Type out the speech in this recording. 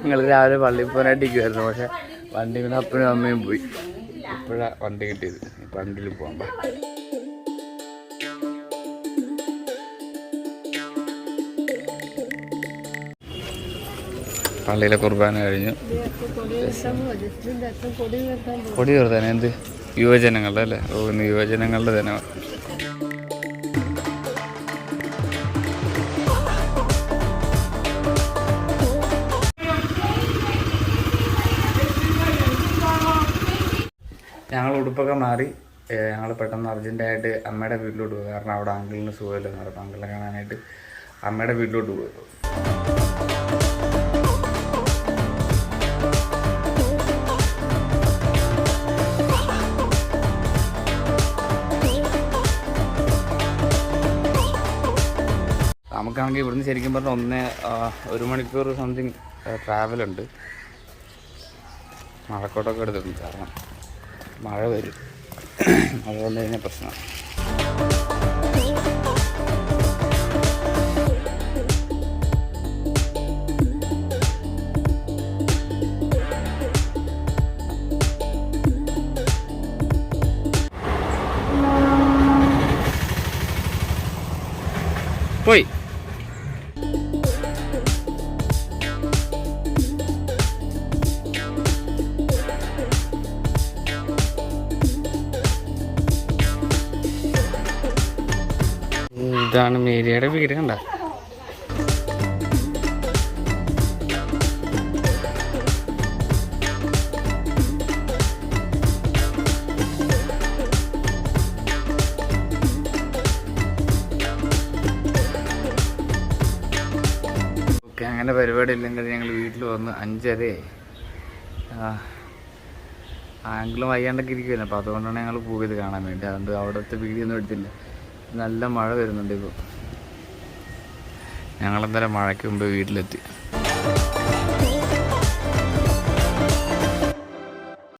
നിങ്ങൾ രാവിലെ പള്ളിയിൽ പോകാനായിട്ടിരിക്കുമായിരുന്നു, പക്ഷെ വണ്ടി പിന്നെ അപ്പനും അമ്മയും പോയി. ഇപ്പോഴാണ് വണ്ടി കിട്ടിയത്. വണ്ടിയിൽ പോകാൻ പള്ളിയിലെ കുർബാന കഴിഞ്ഞു. കൊടി ഉയർത്താൻ എന്ത് യുവജനങ്ങളുടെ അല്ലേ? ഓ, ഇന്ന് യുവജനങ്ങളുടെ തന്നെ. ഞങ്ങൾ ഉടുപ്പൊക്കെ മാറി ഞങ്ങൾ പെട്ടെന്ന് അർജൻറ്റായിട്ട് അമ്മയുടെ വീട്ടിലോട്ട് പോയി. കാരണം അവിടെ അങ്കിളിന് സുഖമില്ലെന്ന് പറഞ്ഞു. അങ്കിളിനെ കാണാനായിട്ട് അമ്മയുടെ വീട്ടിലോട്ട് പോയി. നമുക്കാണെങ്കിൽ ഇവിടുന്ന് ശരിക്കും പറഞ്ഞാൽ 1 മണിക്കൂർ സംതിങ് ട്രാവലുണ്ട്. മഴക്കോട്ടൊക്കെ എടുത്തിട്ടുണ്ട്, കാരണം മഴ വരും. മഴ വന്നു കഴിഞ്ഞാൽ പ്രശ്നമാണ്. പോയി ഇതാണ് മേരിയുടെ വീട്. കണ്ട ഓക്കെ. അങ്ങനെ പരിപാടി ഇല്ലെങ്കിൽ ഞങ്ങൾ വീട്ടിൽ വന്ന് 5:30 ആങ്കിലും വയ്യാണ്ടൊക്കെ ഇരിക്കുമല്ലോ. അപ്പോൾ അതുകൊണ്ടാണ് ഞങ്ങൾ പോയത് കാണാൻ വേണ്ടി. അതുകൊണ്ട് അവിടുത്തെ വീഡിയോ ഒന്നും എടുത്തില്ല. നല്ല മഴ വരുന്നുണ്ട് ഇപ്പോൾ. ഞങ്ങളെന്തായാലും മഴയ്ക്ക് മുമ്പ് വീട്ടിലെത്തി.